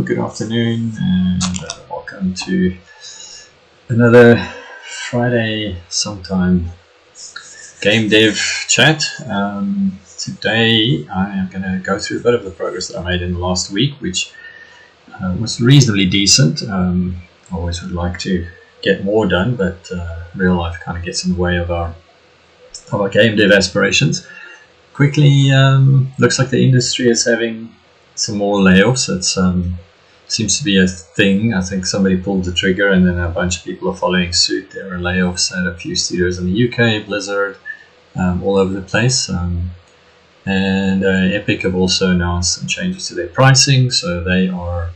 good afternoon, and welcome to another Friday sometime game dev chat. Today I am going to go through a bit of the progress that I made in the last week, which was reasonably decent. I always would like to get more done, but real life kind of gets in the way of our game dev aspirations. Quickly, looks like the industry is having some more layoffs. It seems to be a thing. I think somebody pulled the trigger and then a bunch of people are following suit. There are layoffs at a few studios in the UK, Blizzard, all over the place. And Epic have also announced some changes to their pricing. So they are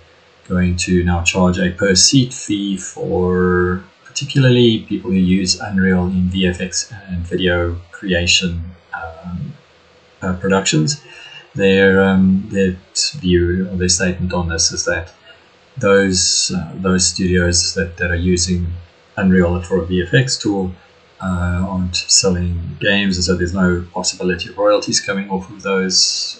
going to now charge a per seat fee for particularly people who use Unreal in VFX and video creation productions. Their view or their statement on this is that those studios that are using Unreal for a VFX tool aren't selling games, and so there's no possibility of royalties coming off of those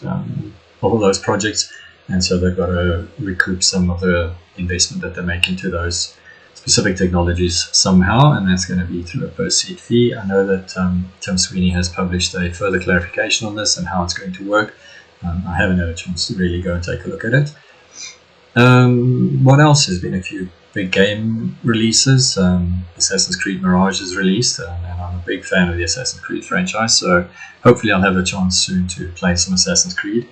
projects, and so they've got to recoup some of the investment that they make into those specific technologies somehow, and that's going to be through a per seat fee. I know that Tim Sweeney has published a further clarification on this and how it's going to work. I haven't had a chance to really go and take a look at it. What else? There's been a few big game releases. Assassin's Creed Mirage is released, and I'm a big fan of the Assassin's Creed franchise, so hopefully I'll have a chance soon to play some Assassin's Creed.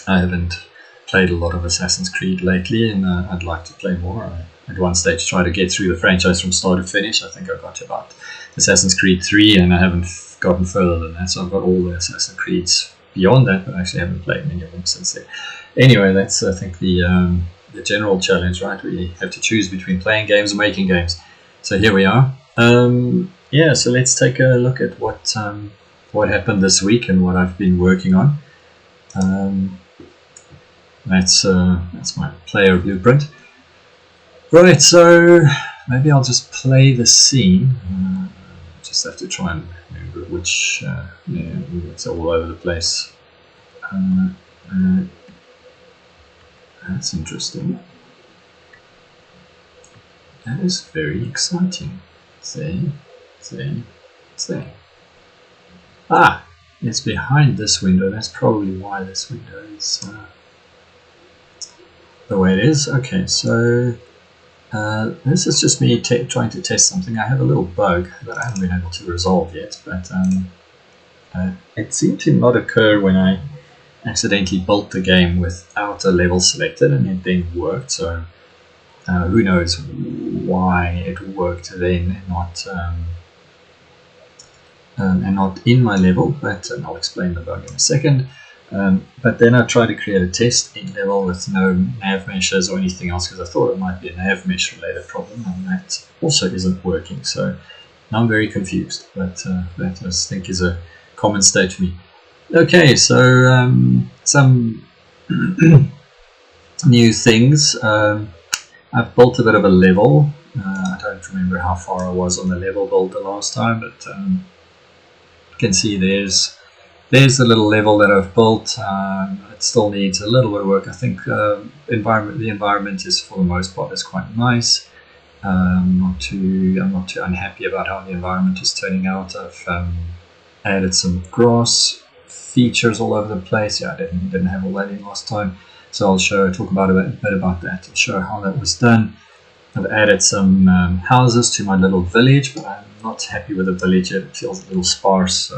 I haven't played a lot of Assassin's Creed lately, and I'd like to play more. I at one stage tried to get through the franchise from start to finish. I think I got to about Assassin's Creed 3, and I haven't gotten further than that, so I've got all the Assassin's Creeds beyond that, but I actually haven't played many of them since then. Anyway, that's I think the general challenge, right? We have to choose between playing games and making games. So here we are. Yeah, so let's take a look at what happened this week and what I've been working on. That's my player blueprint. Right, so maybe I'll just play the scene. Just have to try and remember which. Yeah, it's all over the place. That's interesting. That is very exciting. See. Ah, it's behind this window. That's probably why this window is the way it is. Okay, so this is just me trying to test something. I have a little bug that I haven't been able to resolve yet, but it seemed to not occur when I accidentally built the game without a level selected, and it then worked. So who knows why it worked then and not in my level, but I'll explain the bug in a second. But then I tried to create a test in level with no nav meshes or anything else, because I thought it might be a nav mesh related problem, and that also isn't working. So now I'm very confused, but that I think is a common state for me. Okay, so some new things. I've built a bit of a level. I don't remember how far I was on the level build the last time, but you can see there's the little level that I've built. It still needs a little bit of work. I think the environment is, for the most part, is quite nice. I'm not too unhappy about how the environment is turning out. I've added some grass features all over the place. Yeah, I didn't have all that in last time, so I'll talk about a bit about that and show how that was done. I've added some houses to my little village, but I'm not happy with the village yet. It feels a little sparse, so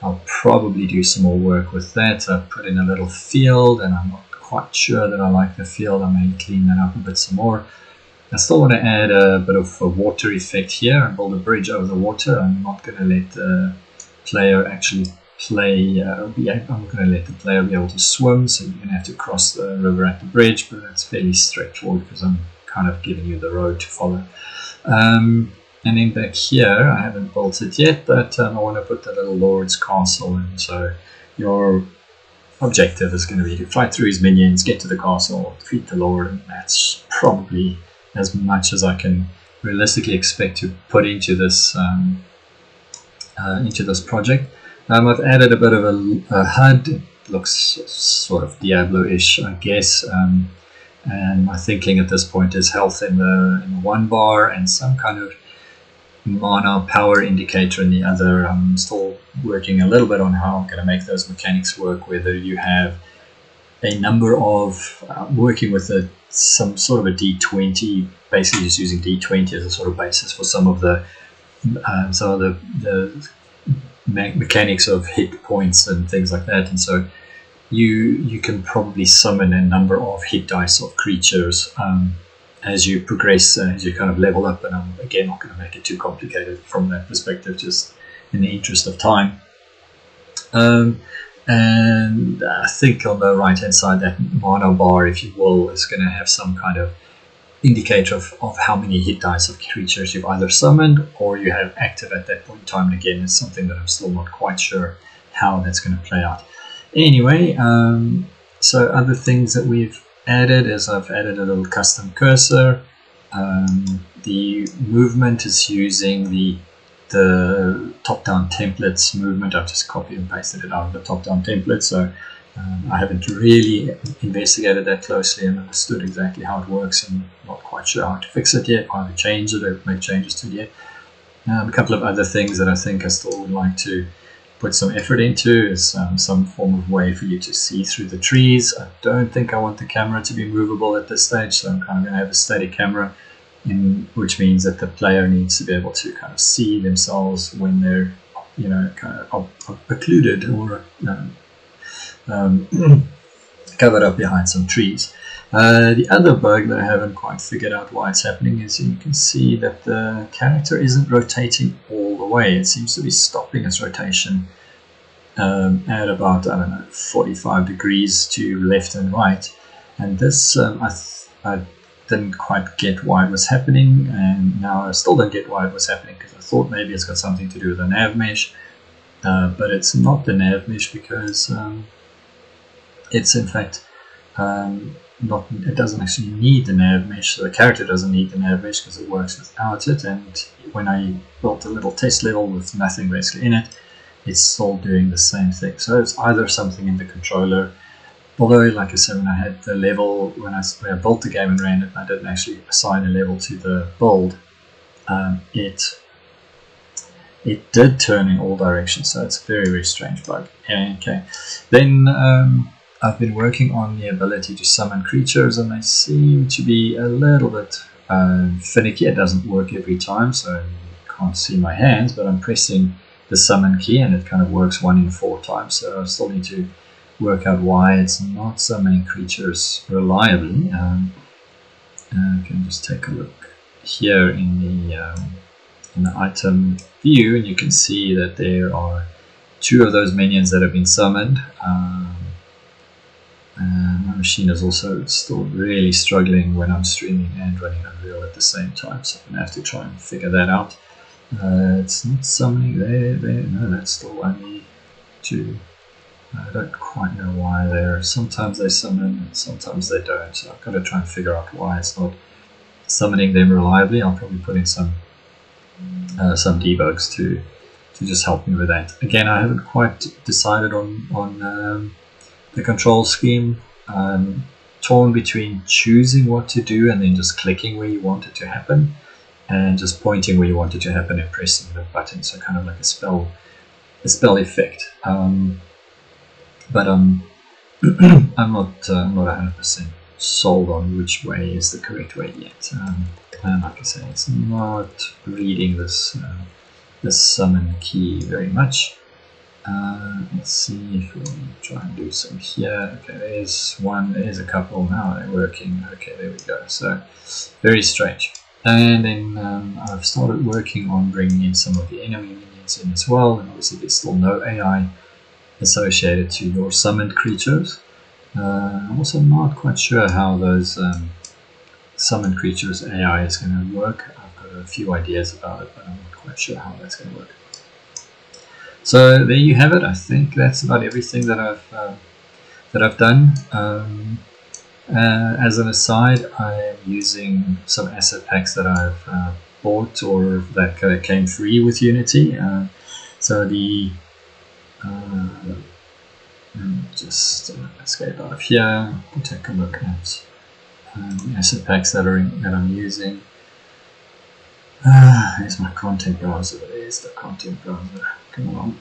I'll probably do some more work with that. I've put in a little field, and I'm not quite sure that I like the field. I may clean that up a bit some more. I still want to add a bit of a water effect here and build a bridge over the water. I'm not going to let the player actually play. I'm going to let the player be able to swim, so you're going to have to cross the river at the bridge, but that's fairly straightforward because I'm kind of giving you the road to follow. And then back here, I haven't built it yet, but I want to put the little Lord's castle in. So your objective is going to be to fight through his minions, get to the castle, defeat the Lord, and that's probably as much as I can realistically expect to put into this project. I've added a bit of a HUD looks sort of Diablo-ish, I guess. And my thinking at this point is health in the one bar and some kind of mana power indicator in the other. I'm still working a little bit on how I'm going to make those mechanics work, whether you have a number of working with some sort of a D20, basically just using D20 as a sort of basis for some of the mechanics of hit points and things like that. And so you can probably summon a number of hit dice of creatures as you progress, as you kind of level up. And I'm again not going to make it too complicated from that perspective, just in the interest of time. And I think on the right hand side, that mana bar, if you will, is going to have some kind of indicator of how many hit dice of creatures you've either summoned or you have active at that point in time. And again, it's something that I'm still not quite sure how that's going to play out. Anyway, so other things that we've added is I've added a little custom cursor. The movement is using the top-down templates movement. I've just copied and pasted it out of the top-down template, so I haven't really investigated that closely and understood exactly how it works, and not quite sure how to fix it yet, how to change it or make changes to it yet. A couple of other things that I think I still would like to put some effort into is some form of way for you to see through the trees. I don't think I want the camera to be movable at this stage, so I'm kind of going to have a static camera, which means that the player needs to be able to kind of see themselves when they're, you know, kind of occluded or covered up behind some trees. The other bug that I haven't quite figured out why it's happening is you can see that the character isn't rotating all the way. It seems to be stopping its rotation at about, I don't know, 45 degrees to left and right. And this, I didn't quite get why it was happening, and now I still don't get why it was happening, because I thought maybe it's got something to do with the nav mesh, but it's not the nav mesh, because it's in fact it doesn't actually need the nav mesh. So the character doesn't need the nav mesh because it works without it, and when I built a little test level with nothing basically in it, it's still doing the same thing. So it's either something in the controller. Although, like I said, when I had the level, when I built the game and ran it, I didn't actually assign a level to the build. It did turn in all directions, so it's a very, very strange bug. Okay, then I've been working on the ability to summon creatures, and they seem to be a little bit finicky. It doesn't work every time, so you can't see my hands, but I'm pressing the summon key, and it kind of works 1 in 4 times. So I still need to work out why it's not summoning creatures reliably. I can just take a look here in the item view, and you can see that there are 2 of those minions that have been summoned. My machine is also still really struggling when I'm streaming and running Unreal at the same time, so I'm going to have to try and figure that out. It's not summoning there, no, that's still only 2. I don't quite know why there. Sometimes they summon and sometimes they don't, so I've got to try and figure out why it's not summoning them reliably. I'll probably put in some debugs to just help me with that. Again, I haven't quite decided on the control scheme. I'm torn between choosing what to do and then just clicking where you want it to happen, and just pointing where you want it to happen and pressing the button, so kind of like a spell effect. But I'm not 100% sold on which way is the correct way yet. And like I say, it's not reading this summon key very much. Let's see if we'll try and do some here. Okay, there's one, there's a couple, now they're working. Okay, there we go. So very strange. And then I've started working on bringing in some of the enemy minions in as well, and obviously there's still no AI associated to your summoned creatures. I'm also not quite sure how those summoned creatures AI is going to work. I've got a few ideas about it, but I'm not quite sure how that's going to work. So there you have it. I think that's about everything that I've done. As an aside, I am using some asset packs that I've bought or that came free with Unity. So the Just escape out of here and take a look at asset packs that I'm using. Here's my content browser. There's the content browser. Come along.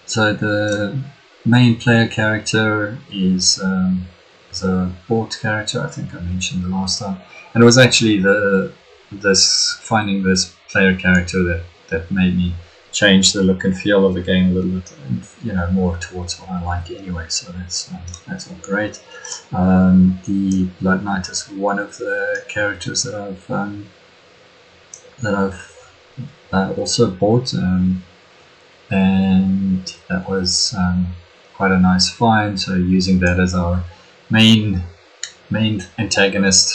So the main player character is a bought character. I think I mentioned the last time, and it was actually finding this player character that made me change the look and feel of the game a little bit, and more towards what I like anyway. So that's all great. The Blood Knight is one of the characters that I've also bought, and that was quite a nice find. So using that as our main antagonist,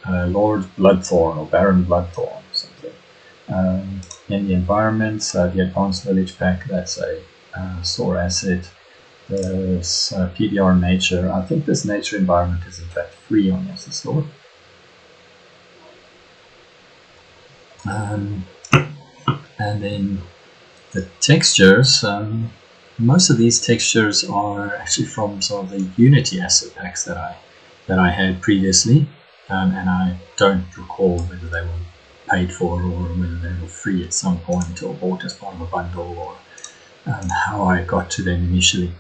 Lord Bloodthorn or Baron Bloodthorn, something. In the environment, the Advanced Village Pack, that's a store asset. There's PBR Nature. I think this Nature environment is in fact free on the store. And then the textures, most of these textures are actually from some of the Unity asset packs that I had previously, and I don't recall whether they were paid for or whether they were free at some point or bought as part of a bundle, or how I got to them initially.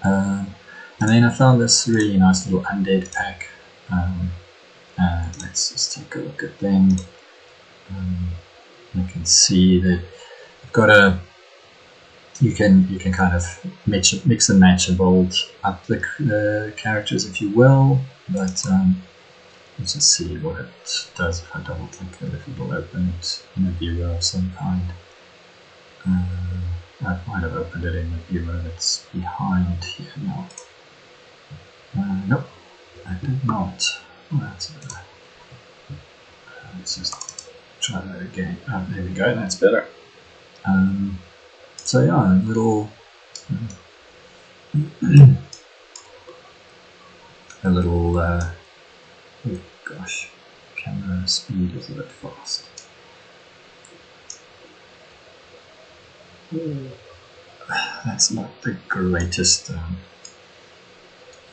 And then I found this really nice little undead pack. Let's just take a look at them. You can see that I've got you can kind of mix and match and build up the characters, if you will, but let's just see what it does. If I double click it, if it will open it in a viewer of some kind. I might have opened it in the viewer that's behind here now. Nope, I did not. Well, that's better. Let's just try that again. There we go, that's better. So yeah, a little oh gosh, camera speed is a bit fast. That's not the greatest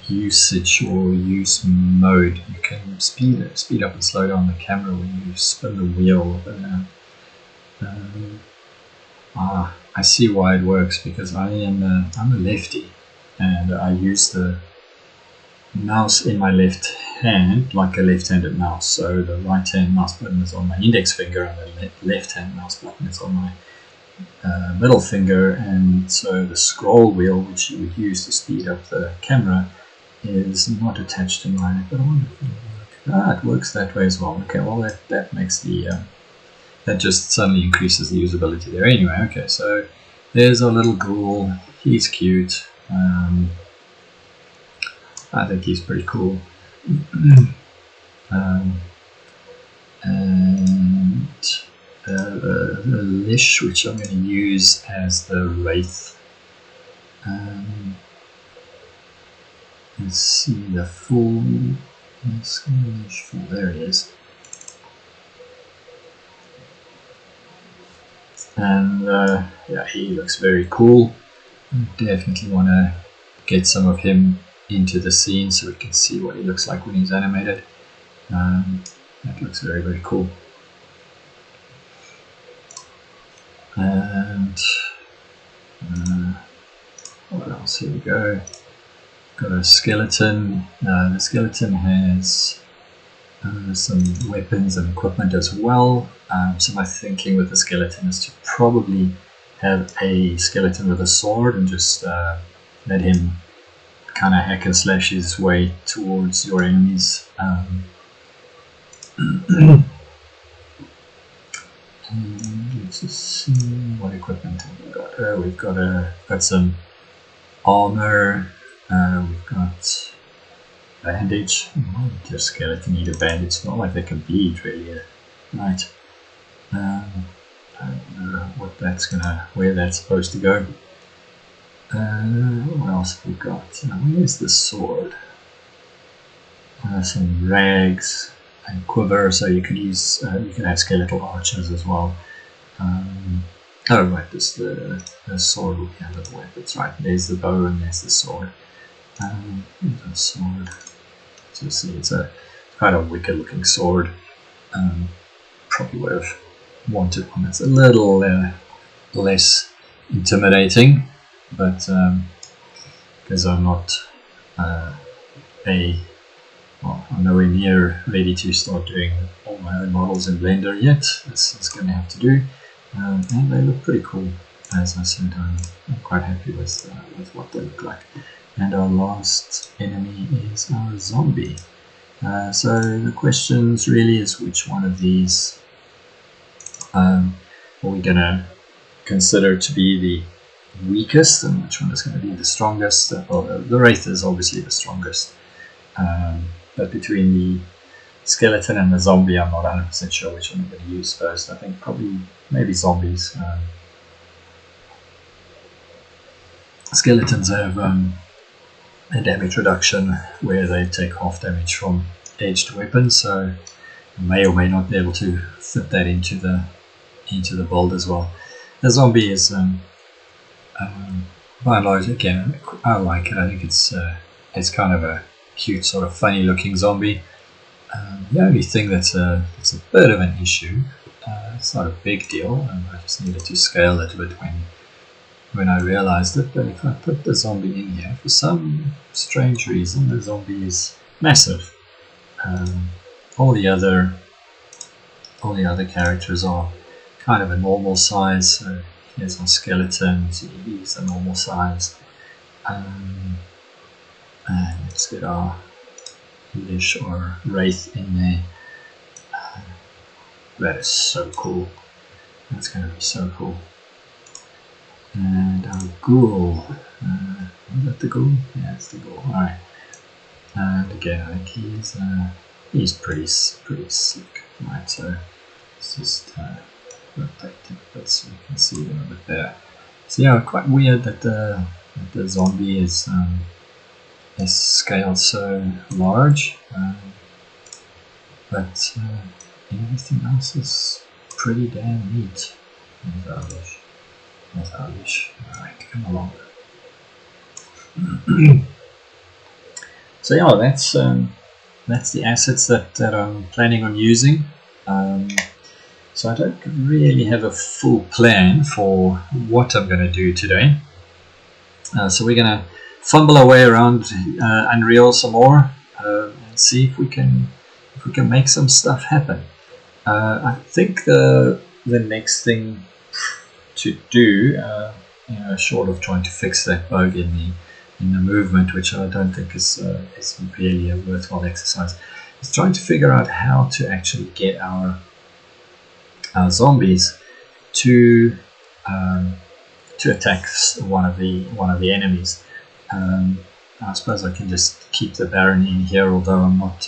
usage or use mode. You can speed up and slow down the camera when you spin the wheel. I see why it works, because I'm a lefty, and I use the mouse in my left hand like a left-handed mouse. So the right-hand mouse button is on my index finger, and the left-hand mouse button is on my middle finger, and so the scroll wheel, which you would use to speed up the camera, is not attached to mine. But I wonder if it'll work. It works that way as well. Okay, well that makes the that just suddenly increases the usability there. Anyway, okay, so there's our little ghoul. He's cute. I think he's pretty cool. And the Lish, which I'm going to use as the Wraith. Let's see the full. There it is. And yeah, he looks very cool. Definitely want to get some of him into the scene so we can see what he looks like when he's animated. That looks very, very cool. And what else? Here we go. Got a skeleton. The skeleton has some weapons and equipment as well. So my thinking with the skeleton is to probably have a skeleton with a sword and just let him kind of hack and slash his way towards your enemies. Let's just see what equipment we've got. We've got some armor. We've got bandage. Why does your skeleton need a bandage? It's not like they can bleed really, right? I don't know where that's supposed to go. What else have we got? Where's the sword? Some rags and quiver, so you can use you can have skeletal archers as well. Oh right, this the sword. Yeah, the weapon. That's right. There's the bow and there's the sword. The sword. So you see, it's a kind of wicked looking sword. Probably would have wanted one that's a little less intimidating, but because I'm not I'm nowhere near ready to start doing all my own models in Blender yet. This is going to have to do, and they look pretty cool. As I said, I'm quite happy with what they look like. And our last enemy is our zombie. So the questions really is which one of these are we going to consider to be the weakest, and which one is going to be the strongest. Well, the Wraith is obviously the strongest, but between the skeleton and the zombie, I'm not 100% sure which one I'm going to use first. I think probably maybe zombies. Skeletons have a damage reduction where they take half damage from edged weapons, so you may or may not be able to fit that into the build as well. The zombie is by and large, again, I like it. I think it's kind of a cute, sort of funny looking zombie. The only thing that's a bit of an issue, it's not a big deal, I just needed to scale it a bit when I realized it, but if I put the zombie in here, for some strange reason, the zombie is massive. All the other characters are kind of a normal size. So here's our skeleton, he's a normal size. And let's get our Lish or Wraith in there. That is so cool. That's going to be so cool. And our ghoul. Is that the ghoul? Yeah, it's the ghoul. Alright. And again, I think he's pretty sick. Right, so let's just rotate it a bit so you can see a little bit better. So yeah, quite weird that the zombie is scaled so large, but everything else is pretty damn neat. There's our Lish. Alright, come along. So yeah, that's the assets that I'm planning on using. So I don't really have a full plan for what I'm going to do today. So we're going to fumble our way around Unreal some more and see if we can make some stuff happen. I think the next thing to do, short of trying to fix that bug in the movement, which I don't think is really a worthwhile exercise, is trying to figure out how to actually get our zombies to attack one of the enemies. I suppose I can just keep the Baron in here, although I'm not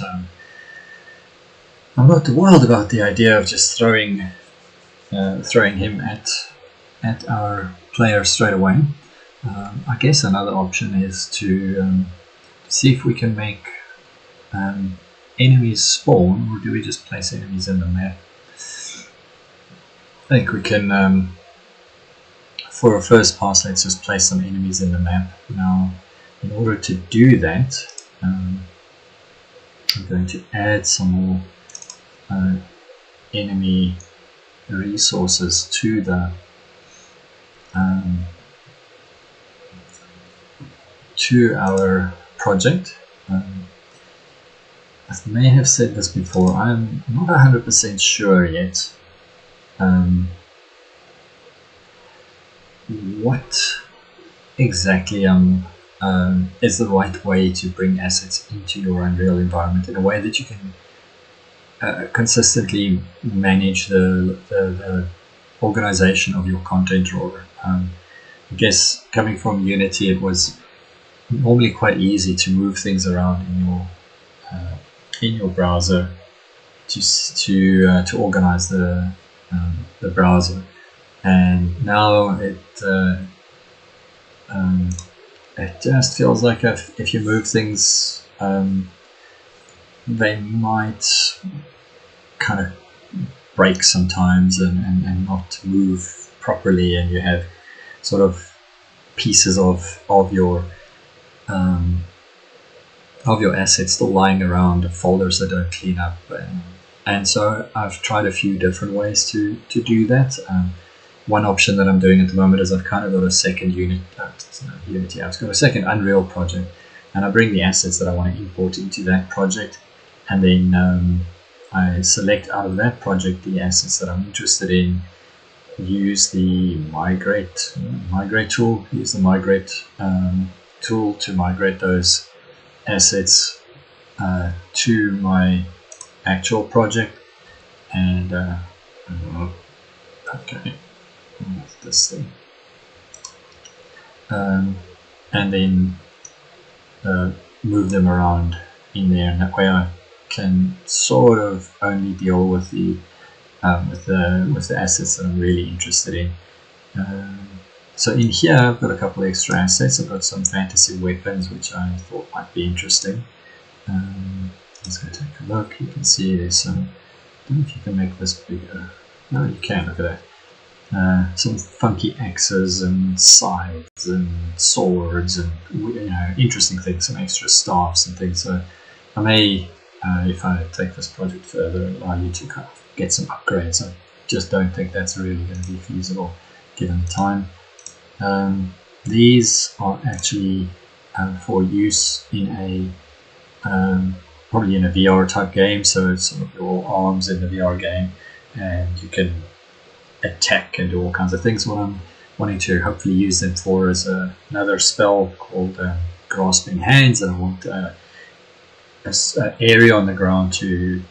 wild about the idea of just throwing him at our player straight away. I guess another option is to see if we can make enemies spawn, or do we just place enemies in the map? I think we can, for a first pass, let's just place some enemies in the map. Now, in order to do that, I'm going to add some more enemy resources to the to our project. I may have said this before, I'm not 100% sure yet what exactly is the right way to bring assets into your Unreal environment in a way that you can consistently manage the organization of your content drawer. I guess coming from Unity, it was normally quite easy to move things around in your browser to organize the browser, and now it just feels like if you move things, they might kind of break sometimes and not move properly, and you have sort of pieces of your assets still lying around, folders that don't clean up, and so I've tried a few different ways to do that. One option that I'm doing at the moment is I've kind of got a second I've got a second Unreal project, and I bring the assets that I want to import into that project, and then I select out of that project the assets that I'm interested in, use the migrate tool, use the migrate tool to migrate those assets to my actual project, and okay, this thing, and then move them around in there, and that way I can sort of only deal with the assets that I'm really interested in. So in here I've got a couple of extra assets. I've got some fantasy weapons which I thought might be interesting. Let's go take a look. You can see there's some, I don't know if you can make this bigger. No, you can, look at that. Some funky axes and scythes and swords and interesting things, some extra staffs and things. So I may, if I take this project further, allow you to kind of get some upgrades. I just don't think that's really going to be feasible given the time. These are actually for use in a probably in a VR type game, so it's sort of your arms in the VR game, and you can attack and do all kinds of things. What I'm wanting to hopefully use them for is another spell called Grasping Hands, and I want an area on the ground to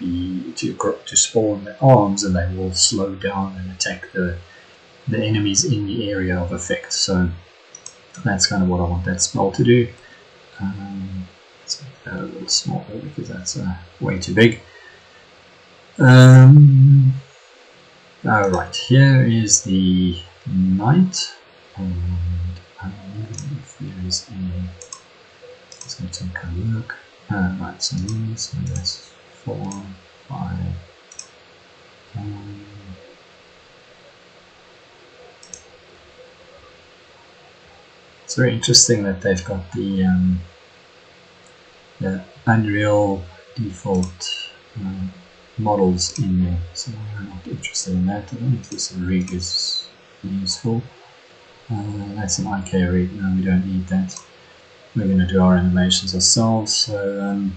spawn the arms, and they will slow down and attack the enemies in the area of effect. So that's kind of what I want that spell to do. Let's make that a little smaller because that's way too big. Right, here is the knight, and I don't know if there is any. Let's go take a look. Right, so that's 4, 5. It's very interesting that they've got the Unreal default models in there, so I'm not interested in that. I don't know if this rig is useful. That's an IK rig, no, we don't need that. We're going to do our animations ourselves, so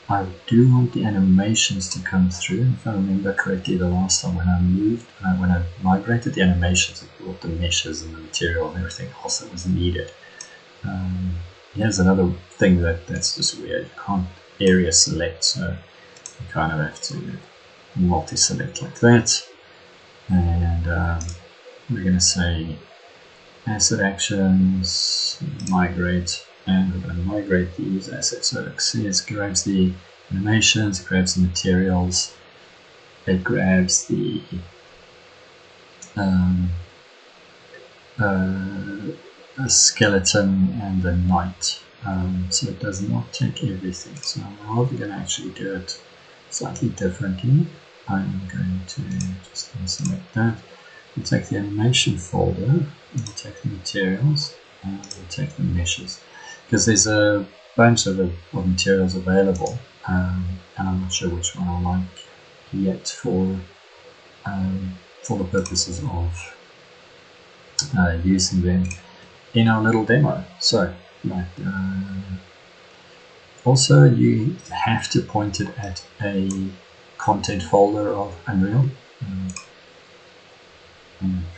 I do want the animations to come through. If I remember correctly, the last time when I migrated the animations, it brought the meshes and the material and everything else that was needed. Here's another thing that's just weird. You can't area select, so you kind of have to multi-select like that. And we're going to say asset actions, migrate, and we're going to migrate these assets. So it grabs the animations, it grabs the materials, it grabs the a skeleton and the knight. So it does not take everything. So I'm probably going to actually do it slightly differently. I'm going to just select that. We'll take the animation folder, and we'll take the materials, and we'll take the meshes. Because there's a bunch of materials available, and I'm not sure which one I like yet for the purposes of using them in our little demo. So, right, also you have to point it at a content folder of Unreal.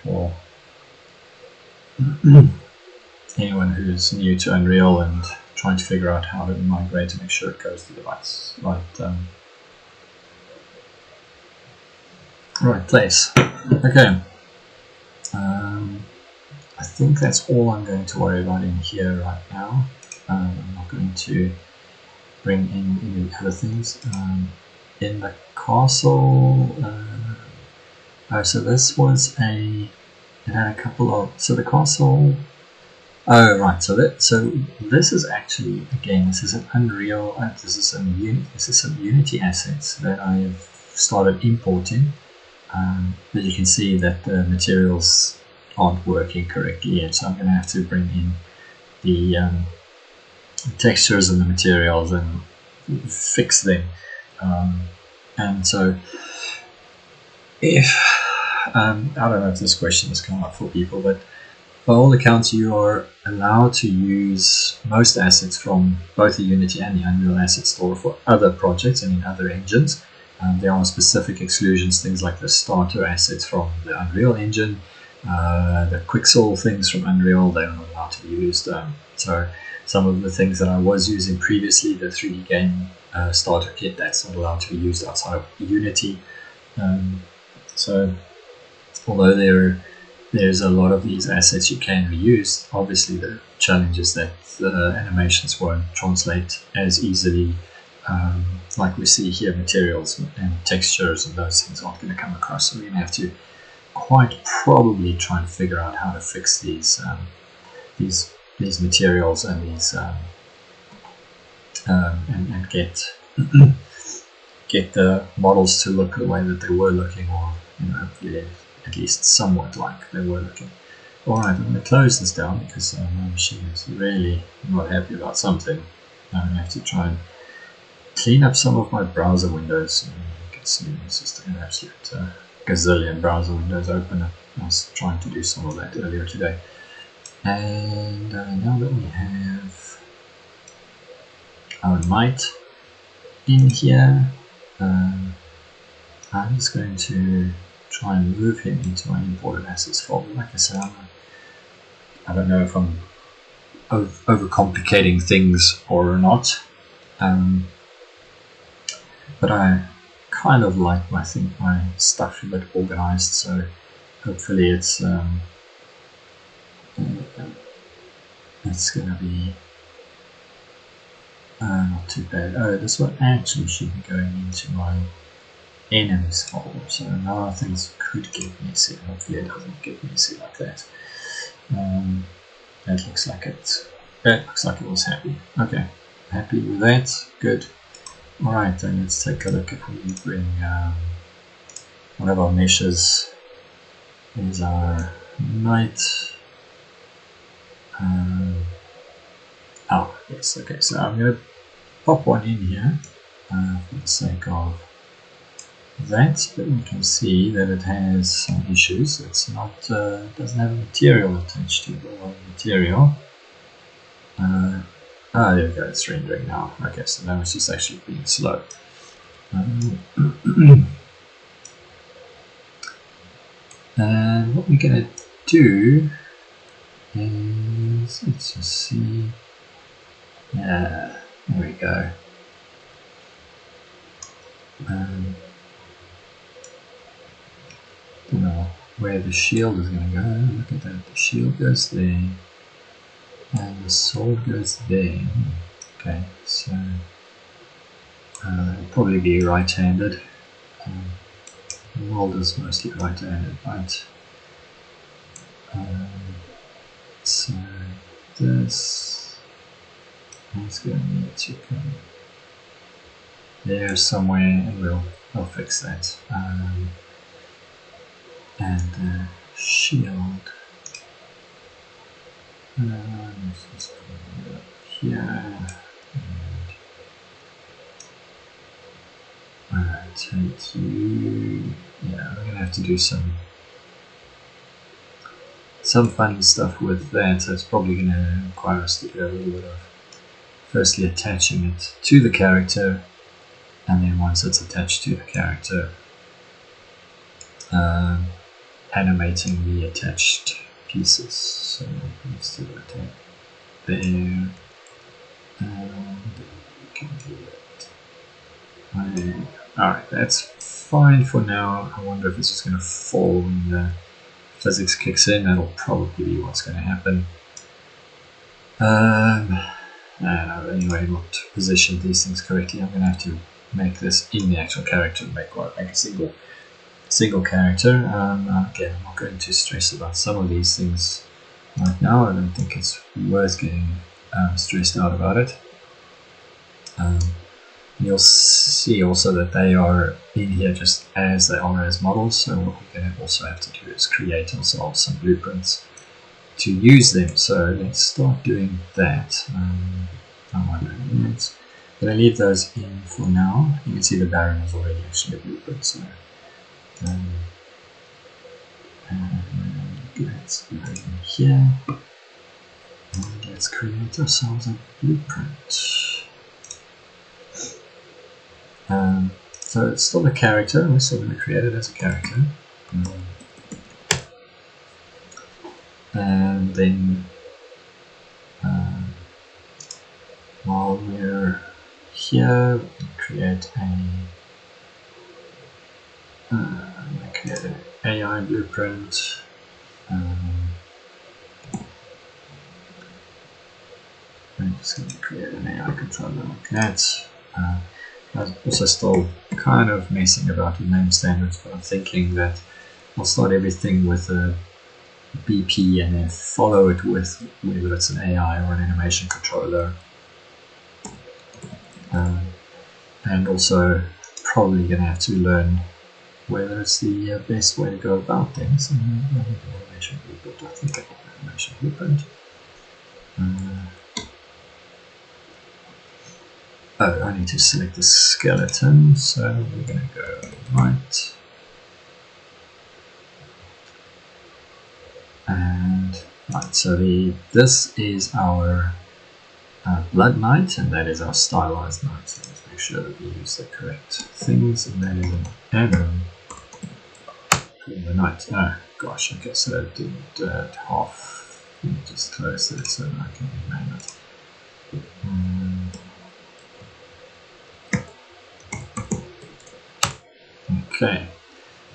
For anyone who's new to Unreal and trying to figure out how to migrate to make sure it goes to the right place. Okay. I think that's all I'm going to worry about in here right now. I'm not going to bring in any other things. In the castle, so this was it had a couple of, so the castle, oh right, so this is actually, again, this is an Unreal, this is some Unity assets that I have started importing. but you can see that the materials aren't working correctly yet, so I'm going to have to bring in the textures and the materials and fix them. And so if I don't know if this question has come up for people, but by all accounts you are allowed to use most assets from both the Unity and the Unreal Asset Store for other projects and in other engines. There are specific exclusions, things like the starter assets from the Unreal Engine, the Quixel things from Unreal, they're not allowed to be used. So some of the things that I was using previously, the 3D game starter kit, that's not allowed to be used outside of Unity. So although there's a lot of these assets you can reuse, obviously the challenge is that the animations won't translate as easily. Like we see here, materials and textures and those things aren't going to come across, so we're going to have to quite probably try and figure out how to fix these materials and these and get the models to look the way that they were looking, or hopefully at least somewhat like they were looking. Alright, I'm going to close this down because my machine is really not happy about something. I'm going to have to try and clean up some of my browser windows. You can see it's just an absolute gazillion browser windows open. I was trying to do some of that earlier today. And now that we have our knight in here, I'm just going to try and move him into my imported assets folder. Like I said, I don't know if I'm overcomplicating things or not, but I kind of like my stuff a bit organized, so hopefully it's gonna be not too bad. Oh, this one actually should be going into my enemies folder, so now things could get messy. Hopefully it doesn't get messy like that. That looks like it. That looks like it was happy. Okay, happy with that. Good. Alright, then let's take a look if we bring one of our meshes. Is our knight. Oh, yes, okay, so I'm going to pop one in here for the sake of that, but we can see that it has some issues. It's not, doesn't have a material attached to it, or material. There we go, it's rendering now. Okay, so that was just actually being slow. And what we're going to do is, let's just see. There we go. Don't know where the shield is going to go. Look at that, the shield goes there. And the sword goes there. Okay, so it'll probably be right-handed. The world is mostly right-handed, right? So this is going to need to come there somewhere, and we'll fix that. And shield. Let's just put it up here. Alright, take you. Yeah, we're gonna have to do some fun stuff with that. So it's probably gonna require us to do a little bit of firstly attaching it to the character, and then once it's attached to the character, animating the attached pieces. So let's do that there, and we can do that. Alright, that's fine for now. I wonder if it's just going to fall when the physics kicks in. That'll probably be what's going to happen. Anyway, not positioned these things correctly. I'm going to have to make this in the actual character, make a single character. Again, I'm not going to stress about some of these things right now. I don't think it's worth getting stressed out about it. You'll see also that they are in here just as they are as models. So what we're going to also have to do is create ourselves some blueprints to use them. So let's start doing that. I'm going to leave those in for now. You can see the Baron is already actually a blueprint. So let's go in here and let's create ourselves a blueprint. So it's still a character. We're still going to create it as a character. And then while we're here, we can create an AI blueprint. I'm just going to create an AI controller like that. I'm also still kind of messing about with name standards, but I'm thinking that I'll start everything with a BP and then follow it with whether it's an AI or an animation controller. And also probably going to have to learn whether it's the best way to go about things. Animation blueprint, I think I have animation blueprint. I need to select the skeleton, so we're going to go right. And right, so this is our Blood Knight, and that is our stylized knight. So let's make sure that we use the correct things, and that is an add-on for the knight. Oh gosh, okay, so I didn't do it half. Let me just close this so that I can rename it. Okay,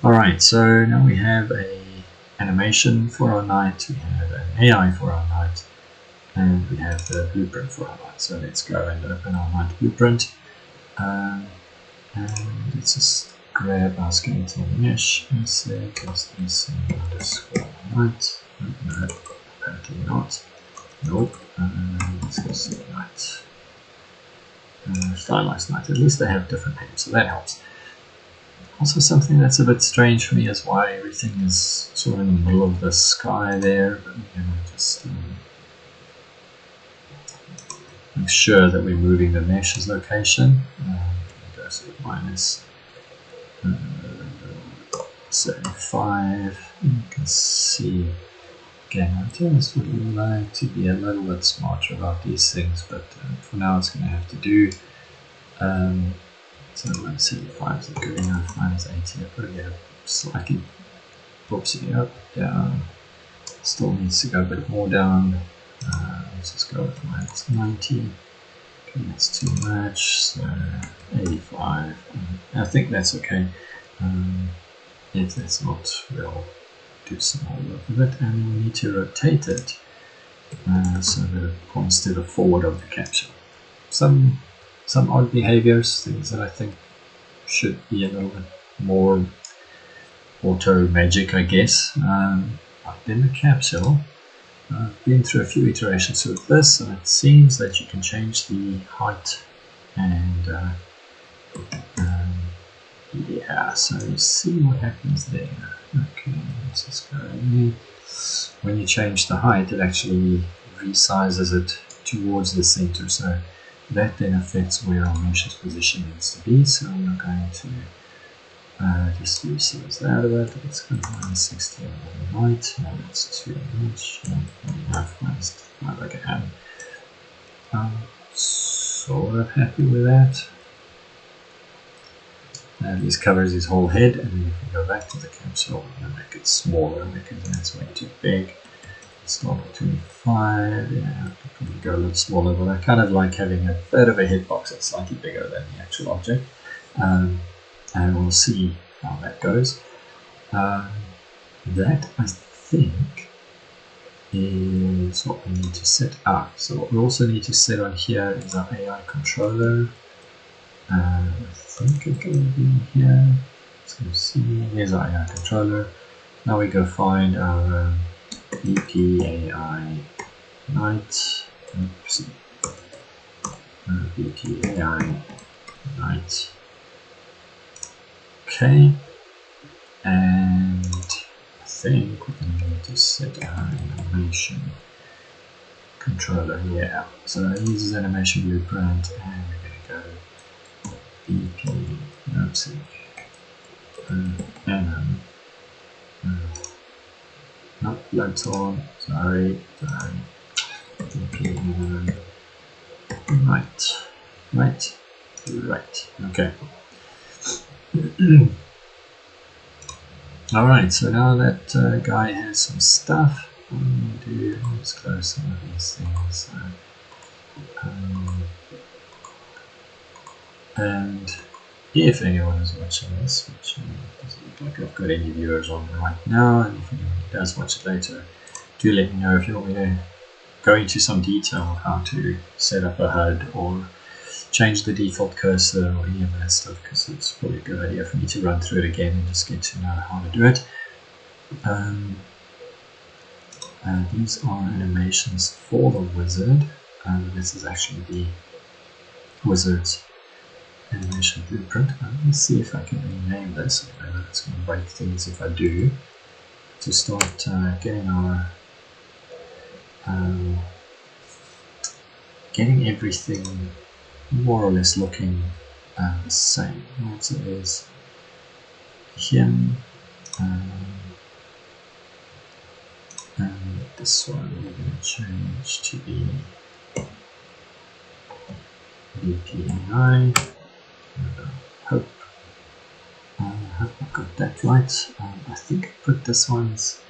alright, so now we have a animation for our knight, we have an AI for our knight, and we have the blueprint for our knight. So let's go and open our knight blueprint, and let's just grab our skeletal mesh and say custom underscore knight. No, apparently not. Nope. Let's go see knight. Stylized knight. At least they have different names, so that helps. Also, something that's a bit strange for me is why everything is sort of in the middle of the sky there. But we're going to just make sure that we're moving the mesh's location. Go to minus 75. You can see again. I just would like to be a little bit smarter about these things, but for now, it's going to have to do. So 175 is good enough, minus 80, I'll probably get slightly, whoopsie, up, down, still needs to go a bit more down, let's just go with minus 90, okay, that's too much, so 85, I think that's okay, if that's not, we'll do some more work with it, and we need to rotate it, so that it points to the forward of the capsule. Some odd behaviors, things that I think should be a little bit more auto magic, I guess. But in the capsule, I've been through a few iterations with this, and it seems that you can change the height and yeah, so you see what happens there. Okay, let's just go in. When you change the height, it actually resizes it towards the center, so that then affects where our mesh's position needs to be. So we're going to just resize that a bit. Let's go minus 60 on the right. No, that's too much. Minus 5 again. I'm sort of happy with that. At least covers his whole head, and then if we go back to the capsule, we're going to make it smaller because that's way too big. Start at 25, yeah, I could probably go a little smaller, but I kind of like having a bit of a hitbox that's slightly bigger than the actual object, and we'll see how that goes. That, I think, is what we need to set up. So what we also need to set on here is our AI controller. I think it's going to be here. Let's go see. Here's our AI controller. Now we go find our BPAI Knight. Oops. BPAI Right. Okay. And I think we're going to need to set our animation controller here. So it uses animation blueprint, and we're going to go BP, oopsie, anim, not loads on, sorry, BP anim, right, okay. Alright, so now that guy has some stuff, let's close some of these things. And if anyone is watching this, which doesn't look like I've got any viewers on right now, and if anyone does watch it later, do let me know if you want me to go into some detail of how to set up a HUD or change the default cursor or any of that stuff, because it's probably a good idea for me to run through it again and just get to know how to do it. These are animations for the wizard. This is actually the wizard's animation blueprint. Let's see if I can rename this. I know it's going to break things if I do. To start getting our getting everything more or less looking the same. Also is him, and this one we're going to change to be BPNI. Hope I got that right. I think I put this one's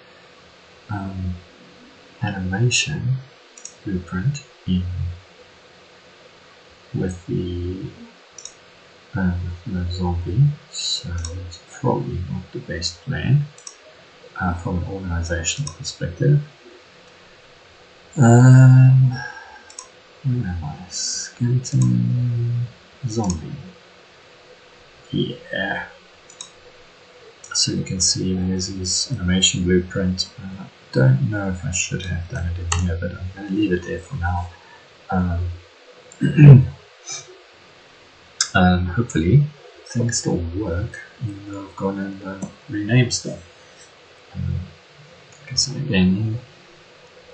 animation blueprint in with the zombie, so it's probably not the best plan from an organizational perspective. Where am I? Skeleton zombie. Yeah. So you can see there's his animation blueprint. I don't know if I should have done it in here, but I'm going to leave it there for now. Hopefully things still work, even though I've gone and renamed stuff. Because again, in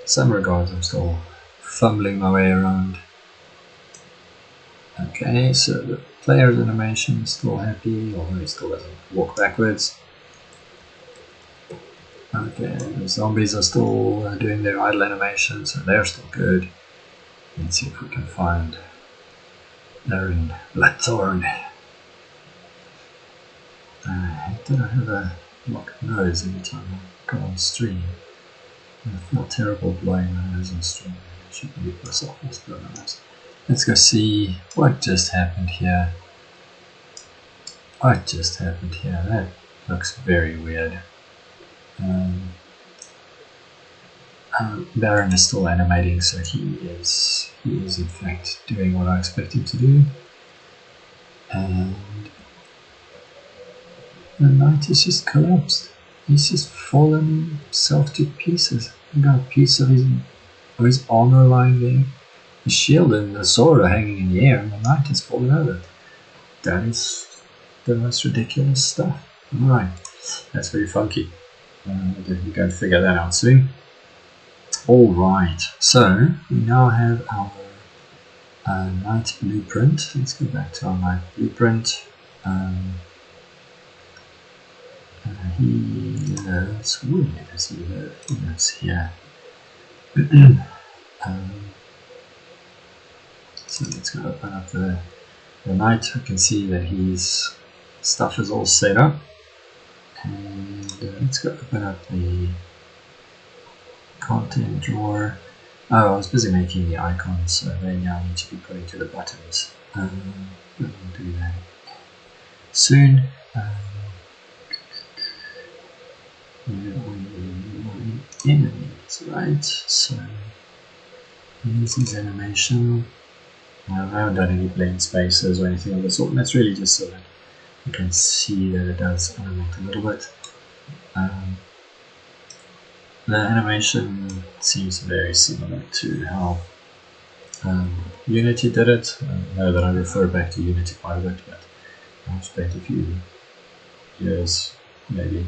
some regards, I'm still fumbling my way around. Okay, so the player's animation is still happy, although he still doesn't walk backwards. Okay, the zombies are still doing their idle animation, so they're still good. Let's see if we can find Aaron Blackthorn. Did I have a blocked nose every time I go on stream? I feel terrible blowing my nose on stream. I should mute myself and blow my nose. Let's go see what just happened here. What just happened here? That looks very weird. Baron is still animating, so he is in fact doing what I expect him to do. And the knight has just collapsed. He's just fallen himself to pieces. I've got a piece of his armor lying there. The shield and the sword are hanging in the air, and the knight has fallen over. That is the most ridiculous stuff. Alright, that's very funky. We're going to figure that out soon. Alright, so we now have our knight blueprint. Let's go back to our knight blueprint. He lives, where does he live? He lives here. So let's go open up the knight. I can see that his stuff is all set up. And let's go open up the content drawer. Oh, I was busy making the icons, so they now need to be put into the buttons. But we'll do that soon. Enemies, right? So here's his animation. I haven't done any blend spaces or anything of the sort, and that's really just so that you can see that it does animate a little bit. The animation seems very similar to how Unity did it. I know that I refer back to Unity quite a bit, but I've spent a few years maybe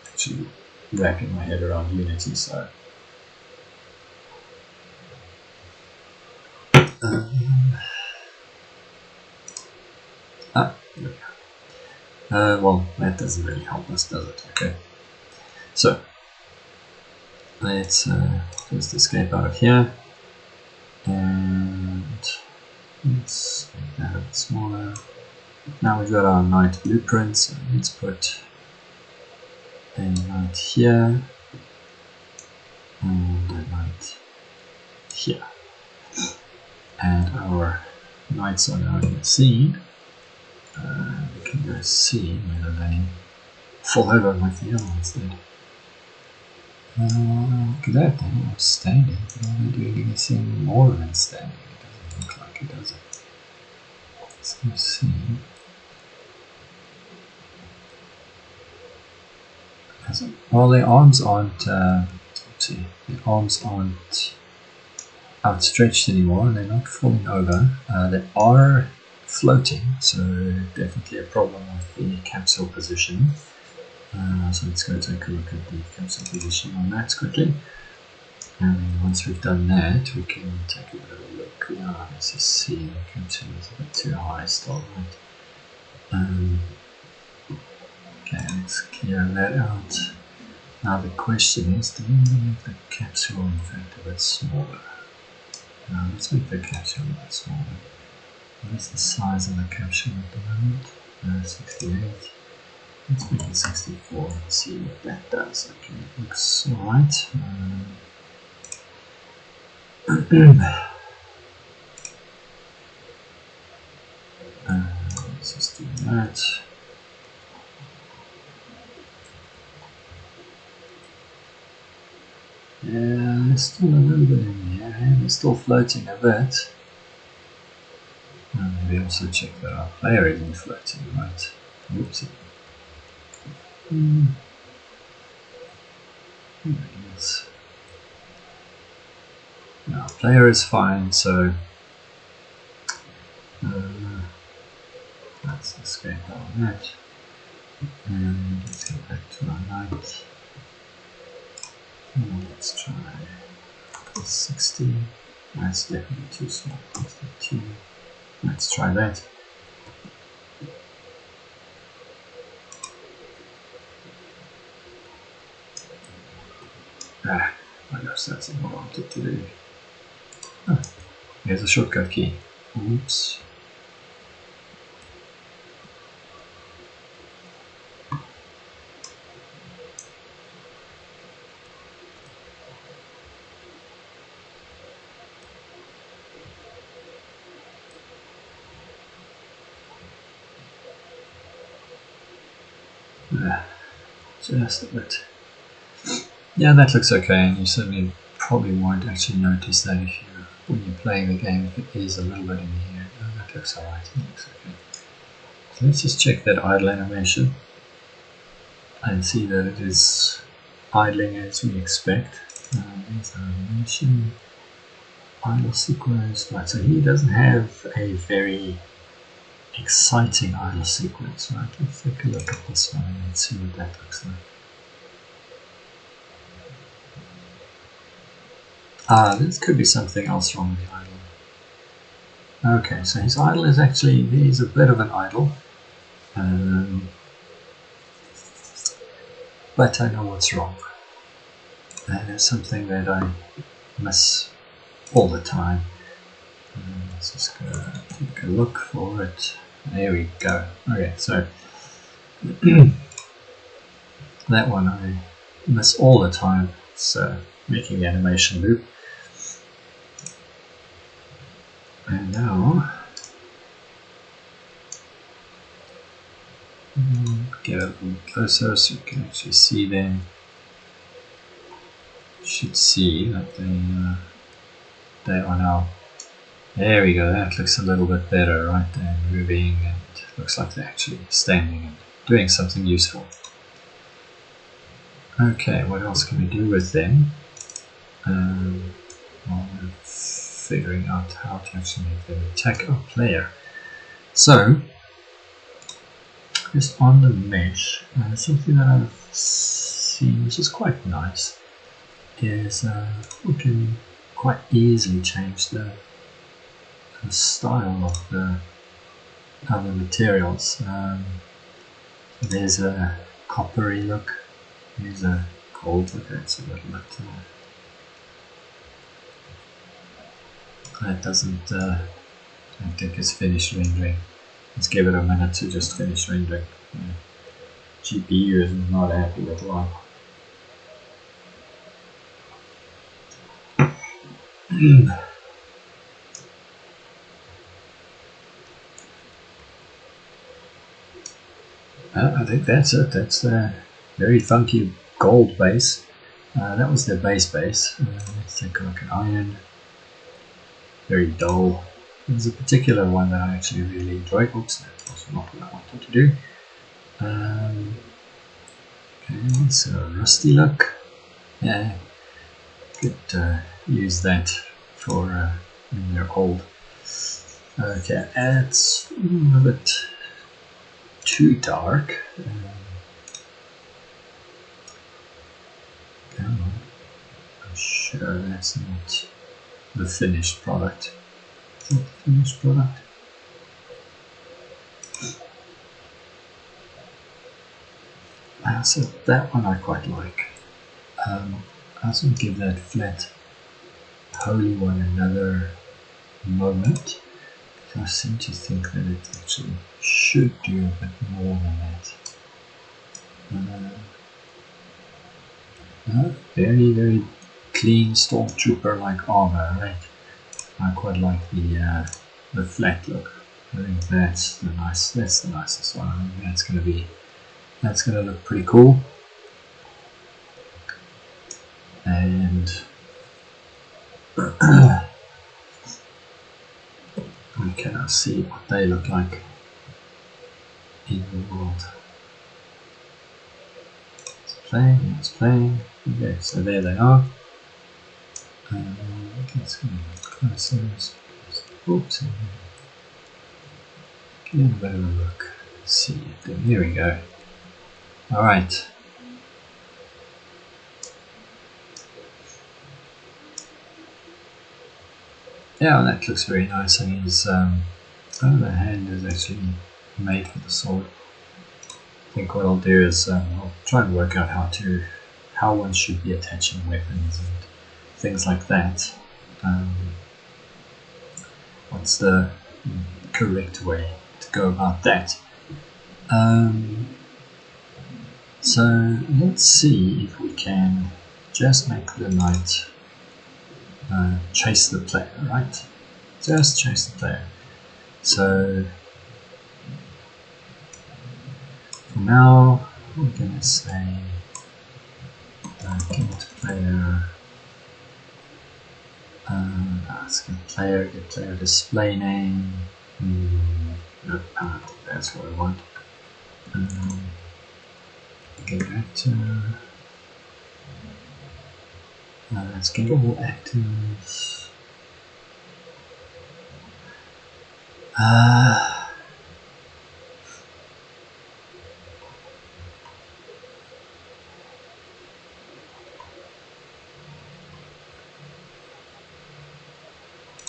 actually wrapping my head around Unity, so well, that doesn't really help us, does it? Okay, so let's just escape out of here, and let's make that a bit smaller. Now we've got our knight blueprint, so let's put a knight here and a knight here. And our knights are now in the scene. We can go see whether they fall over like the other ones did. Look at that, they're not standing. Are they doing anything more than standing? It doesn't look like it, does it? Let's go see. Well, their arms aren't, oopsie, their arms aren't outstretched anymore, and they're not falling over. They are floating, so definitely a problem with the capsule position. So let's go take a look at the capsule position on that quickly. And then once we've done that, we can take a bit of a look. Yeah, let's just see, the capsule is a bit too high still, right? Okay, let's clear that out. Now the question is, do we want to make the capsule in fact a bit smaller? Now let's make the capsule a bit smaller. What is the size of the capsule at the moment? 68. Let's make it 64 and see what that does. Okay, it looks alright. Let's just do that. Yeah, there's still a little bit in here, and it's still floating a bit. And maybe also check that our player isn't floating, right? Whoopsie. Yes. Now, player is fine, so let's escape out of that. And let's go back to our knight. And let's try 60. That's definitely too small. Let's try that. Ah, I guess that's what I wanted to do. Oh, here's a shortcut key. Oops. Just a bit. Yeah, that looks okay, and you certainly probably won't actually notice that if you, when you're playing the game, if it is a little bit in here. Oh, that looks alright. It looks okay. So let's just check that idle animation and see that it is idling as we expect. There's our animation, idle sequence. Right, so he doesn't have a very exciting idle sequence, right? Let's take a look at this one and see what that looks like. This could be something else wrong with the idle. Okay, so his idle is actually, he's a bit of an idle. But I know what's wrong. And it's something that I miss all the time. Let's just go take a look for it. There we go. Okay, so that one I miss all the time. So making the animation loop. And now get a little closer so you can actually see them. You should see that they are now. There we go, that looks a little bit better, right? They're moving and looks like they're actually standing and doing something useful. Okay, what else can we do with them? Well, figuring out how to actually make them attack our player. So, just on the mesh, something that I've seen which is quite nice is we can quite easily change the style of the materials. There's a coppery look, there's a gold look. It's a little bit that doesn't I think it's finished rendering. Let's give it a minute to just finish rendering. GPU is not happy with life. I think that's it. That's the very funky gold base. That was their base. Let's take a look at iron. Very dull. There's a particular one that I actually really enjoyed. Oops, that was not what I wanted to do. Okay, so rusty look. Yeah, could use that for when they're old. Okay, it's a bit too dark. I'm sure that's not the finished product. Is that the finished product? So that one I quite like. I also give that flat holy one another moment. I seem to think that it actually should do a bit more than that. Very, very clean stormtrooper-like armor, right? I quite like the flat look. I think that's the nicest one. I think that's gonna look pretty cool. And we can now see what they look like in the world. It's playing. Okay, so there they are. Let's go closer. Oops. Get a better look. Let's see. There we go. Alright. Yeah, that looks very nice. And his the hand is actually made for the sword. I think what I'll do is I'll try and work out how one should be attaching weapons and things like that. What's the correct way to go about that? So let's see if we can just make the knight chase the player, right? Just chase the player. So for now, we're going to say get player. Let's get player display name. No, that's what I want. Get actor. Let's get all actors.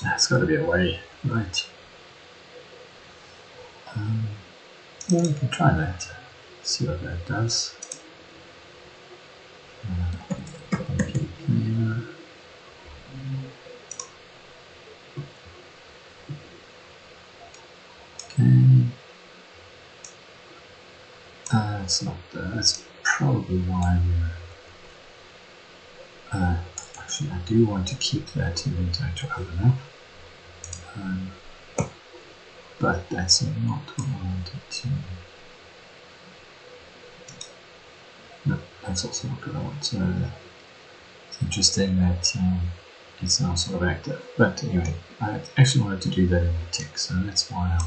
That's got to be a way, right? Well, we can try that. See what that does. Okay. It's not there. That's probably why we're. Actually, I do want to keep that event to overlap. But that's not what I wanted to. No, that's also not what I want. So it's interesting that it's now sort of active. But anyway, I actually wanted to do that in the tick, so that's why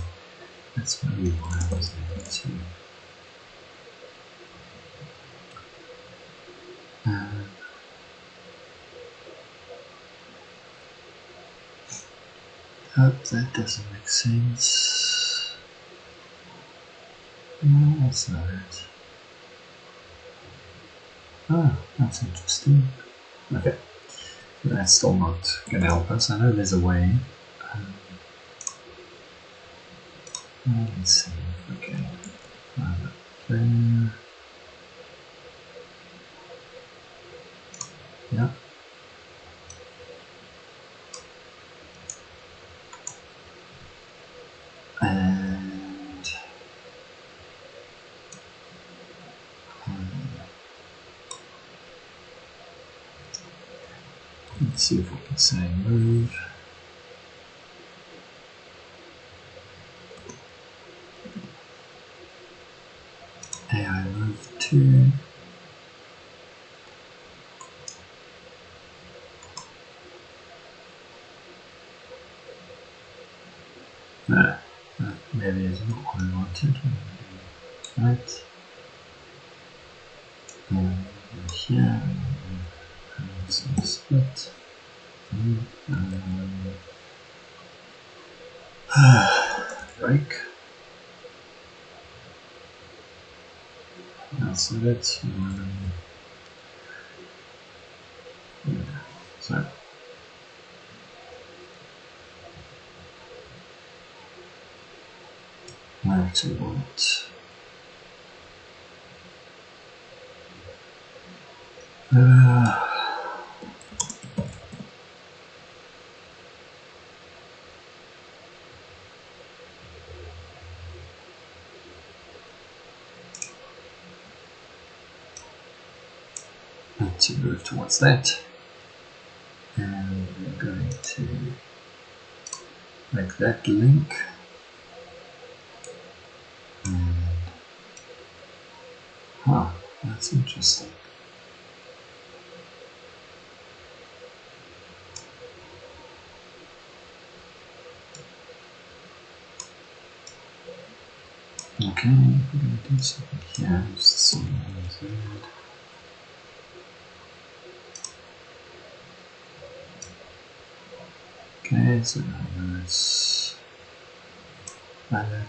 that's maybe why I was able to. Hope that doesn't make sense. No, that's not it. Oh, that's interesting. Okay, that's still not going to help us. I know there's a way. Let's see if we can find it there. Yeah. And let's see if we can say move. AI move to. No, that maybe is not what I wanted. Right. And here, and split. Break. That's it. Yeah. So. I actually want to move towards that, and we're going to make that link, and that's interesting. Okay, we're going to do something here, just see what is that. Okay, so now it's valid.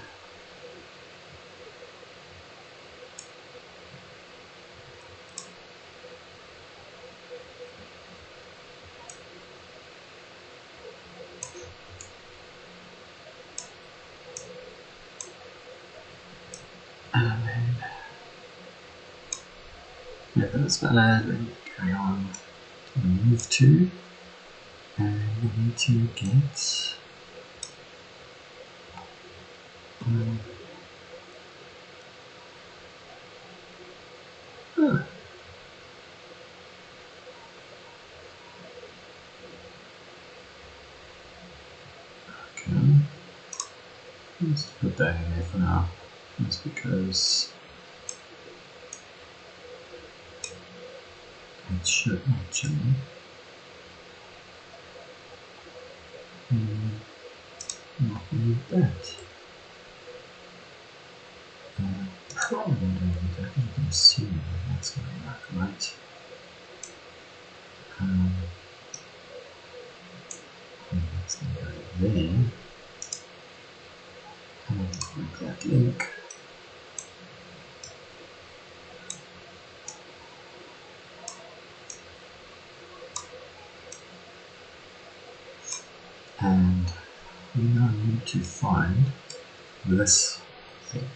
And then yeah, that's valid. We carry on to move to, and we need to get okay. Let's put that in there for now. That's because it should actually not need that. Probably don't need that. You can see that's going to work, right? And that's going to go there. And make that link. And we now need to find this thing.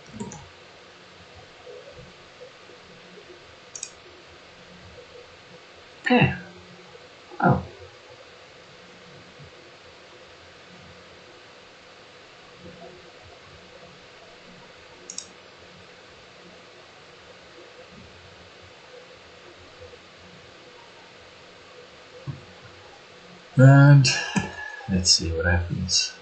Okay. Oh. And let's see what happens.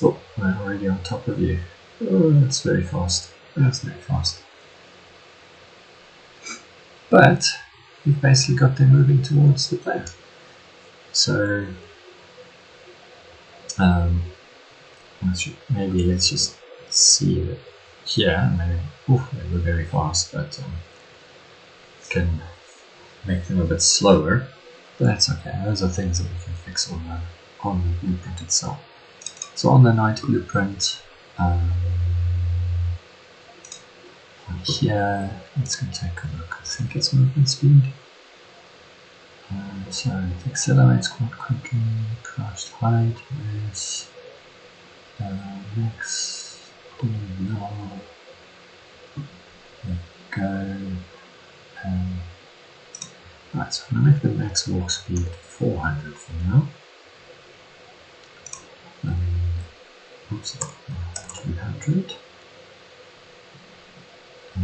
Oh, we're already on top of you. Oh, that's very fast. That's very fast. But we've basically got them moving towards the player. So maybe let's just see it here. Maybe, they were very fast, but can make them a bit slower. But that's okay. Those are things that we can fix on the blueprint itself. So on the night blueprint, here, let's go take a look. I think it's movement speed. So it accelerates quite quickly. Crushed height with max. No. There we go. Right, so I'm going to make the max walk speed 400 for now. Oops, 200. I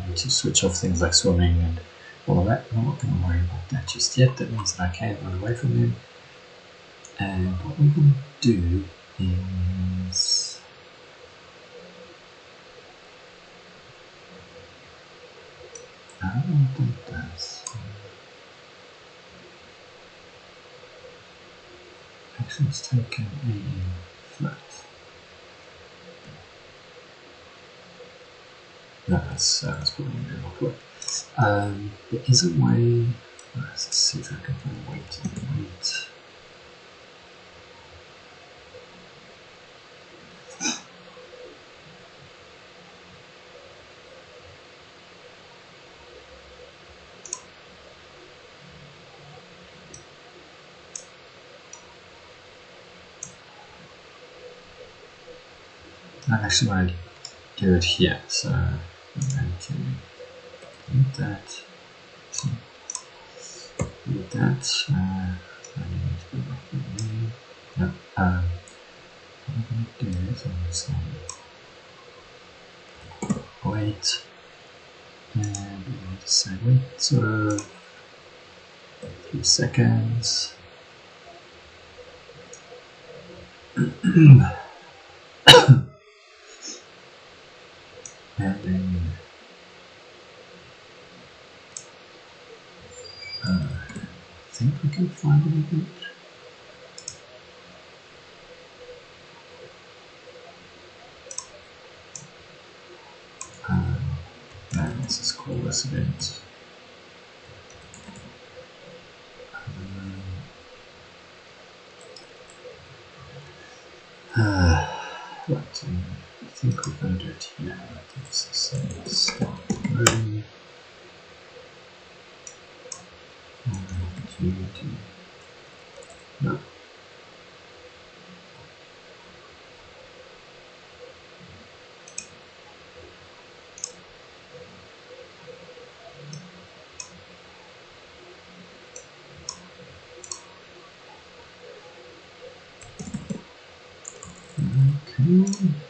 need to switch off things like swimming and all of that. I'm not going to worry about that just yet. That means that I can run away from them. And what we're going to do is I don't know what that does. Actions taken a flat. No, that's probably not work. There is a way. Let's see if I can put a weight in the weight. I actually want to do it here, so I'm going to delete that. Delete that. I need to go back to the name. No. What I'm going to do is I'm going to say wait, and I'm going to say wait sort of 3 seconds. And then I think we can find it a bit. Let's just call this event. Right, I think we're going to do it here. Let's say start loading. No. Okay.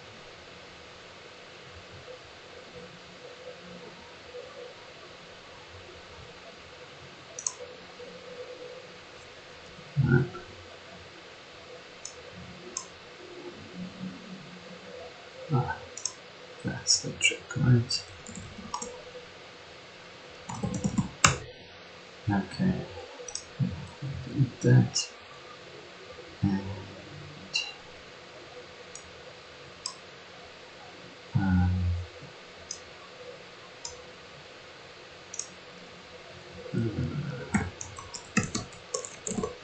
That's the trick, right? Okay. Delete that. And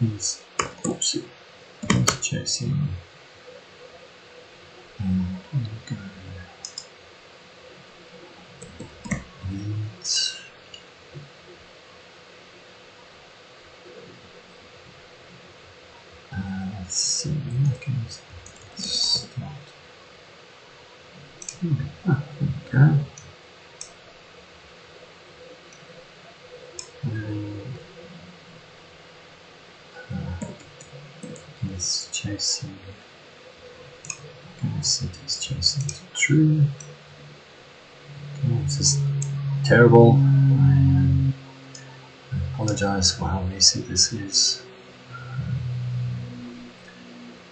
he's chasing, and we go needs let's see, I can start. There we go. He's chasing. I'm going to set his chasing to true. Okay, this is terrible. I apologize for how messy this is.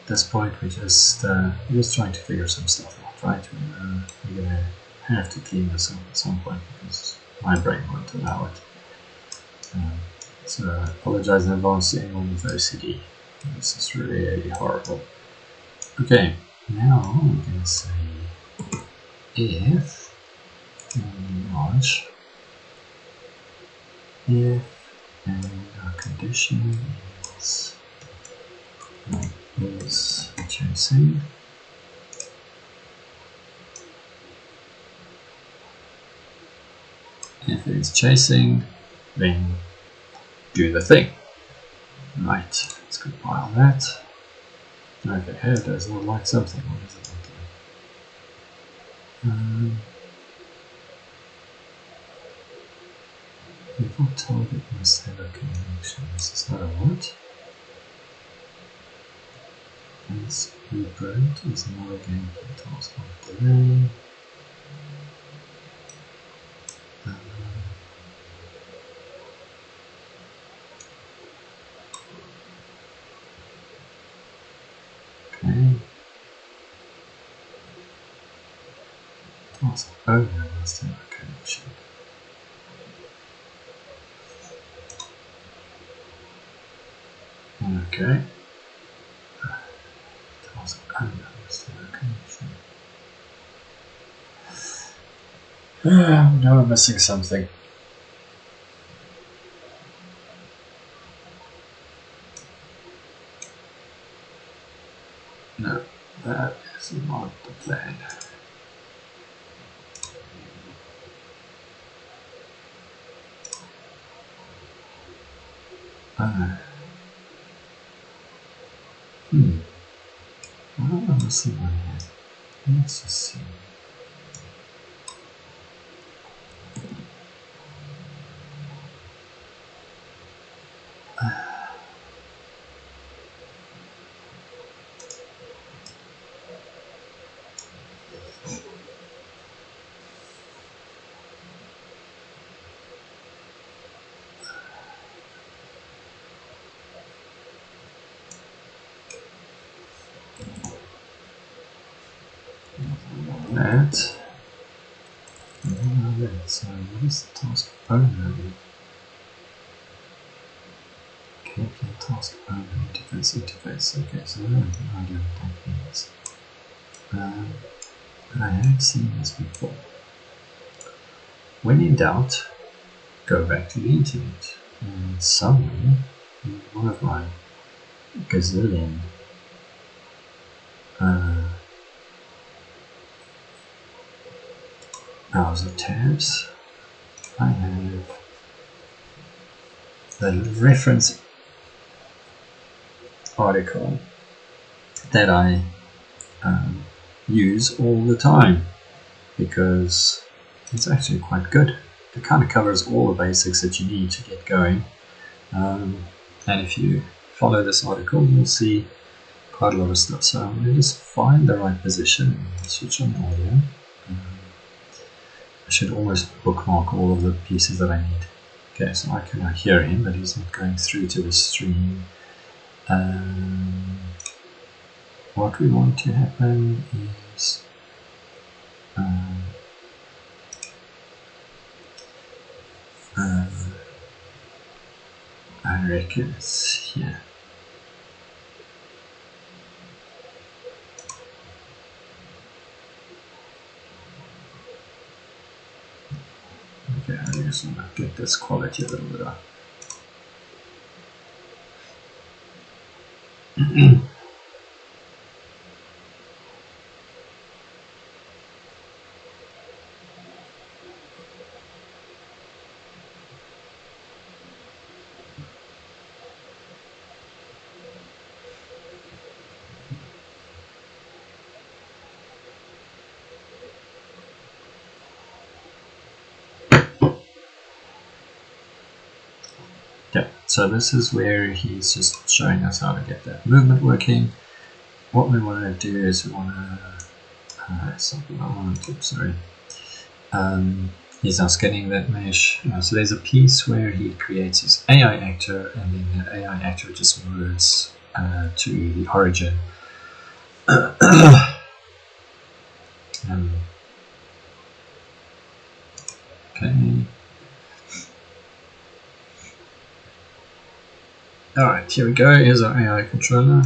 At this point, we're just trying to figure some stuff out, right? We're going to have to clean this up at some point because my brain won't allow it. So I apologize in advance to anyone with OCD. This is really horrible. Okay, now I'm going to say if large if, and our condition is chasing. If it's chasing, then do the thing. Right, let's compile that. Okay, here it does look like something. What does it look like? Default target must have a connection. This is not a what? This blueprint is not a gameplay task of delay. Okay. Task owner must have a connection. Okay. Task owner must have a connection. Now I'm missing something. No, that is not the plan. What am I missing one here? Let's just see. That. So what is the task owner? Gameplay task owner interface. Okay, so I have no idea what that means. But I have seen this before. When in doubt, go back to the internet. And somewhere in one of my gazillion browser tabs, I have the reference article that I use all the time because it's actually quite good. It kind of covers all the basics that you need to get going. And if you follow this article, you'll see quite a lot of stuff. So I'm going to just find the right position and switch on audio. I should almost bookmark all of the pieces that I need. Okay, so I can hear him, but he's not going through to the stream. What we want to happen is I reckon it's here. Okay, I just want to get this quality a little bit up. Okay, so this is where he's just showing us how to get that movement working. What we want to do is we want to something I want to, sorry. He's now scanning that mesh. So there's a piece where he creates his AI actor, and then that AI actor just moves to the origin. Okay. Alright, here we go. Here's our AI controller.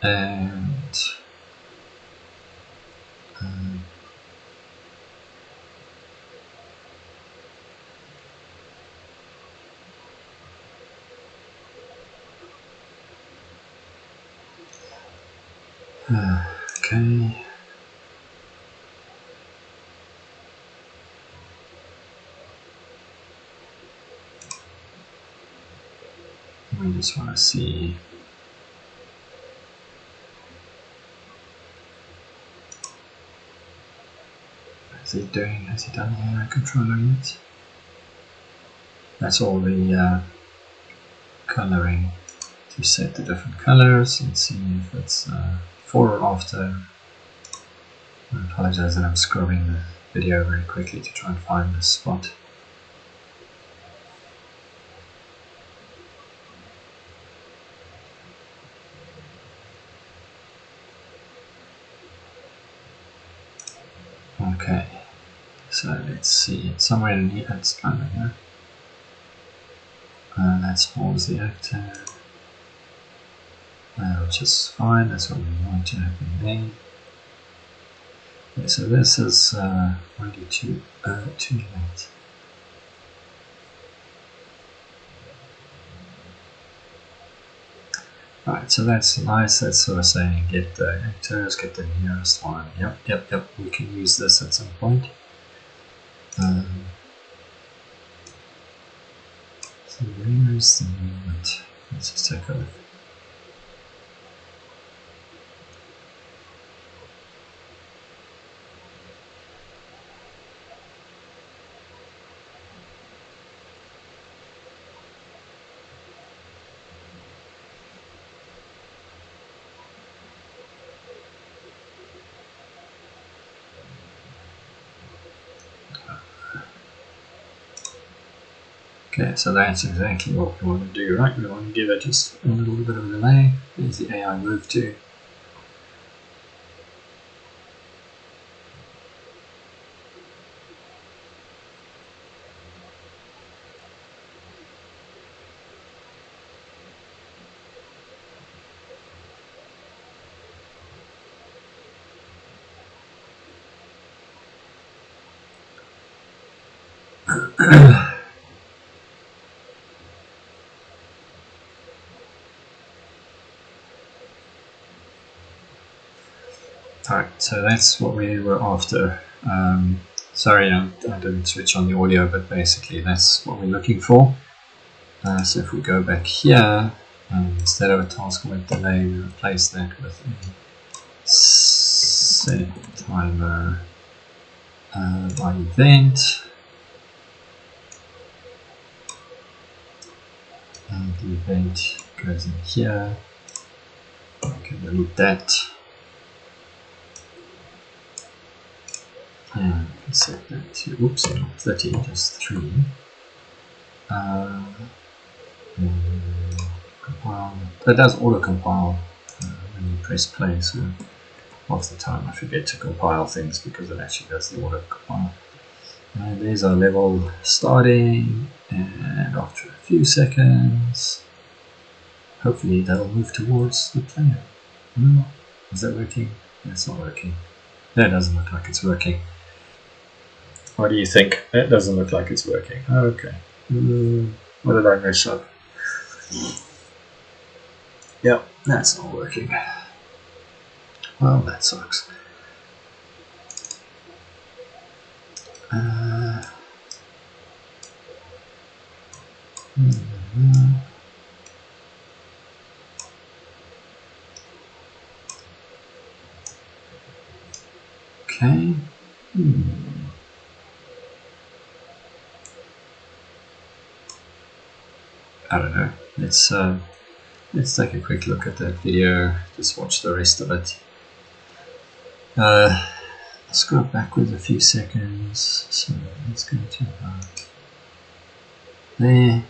And Okay. We just want to see. Is he doing? Has he done the AI controller yet? That's all the coloring to set the different colors. Let's see if it's before or after. I apologize that I'm scrubbing the video very quickly to try and find this spot. Okay, so let's see, it's somewhere in here, it's kind of here. That's pause the actor, which is fine, that's what we want to happen there. Okay, so this is already too late. Right, so that's nice, that's sort of saying get the actors, get the nearest one. Yep, we can use this at some point. So where is the movement? Let's just take a look. Okay, so that's exactly what we want to do, right? We want to give it just a little bit of a delay. There's the AI move to. Alright, so that's what we were after. Sorry, I didn't switch on the audio, but basically that's what we're looking for. So if we go back here, instead of a task with delay, we replace that with a set timer by event. And the event goes in here. I can delete that. And set that to, oops, not 30, just 3. Compile. That does auto compile when you press play, so half the time I forget to compile things because it actually does the auto compile. And there's our level starting, and after a few seconds, hopefully that'll move towards the player. Is that working? That's not working. That doesn't look like it's working. What do you think? That doesn't look like it's working. Okay. What did I mess up? Yep, that's not working. Well, that sucks. Okay. I don't know. Let's take a quick look at that video. Just watch the rest of it. Scroll backwards a few seconds. So let's go to about there.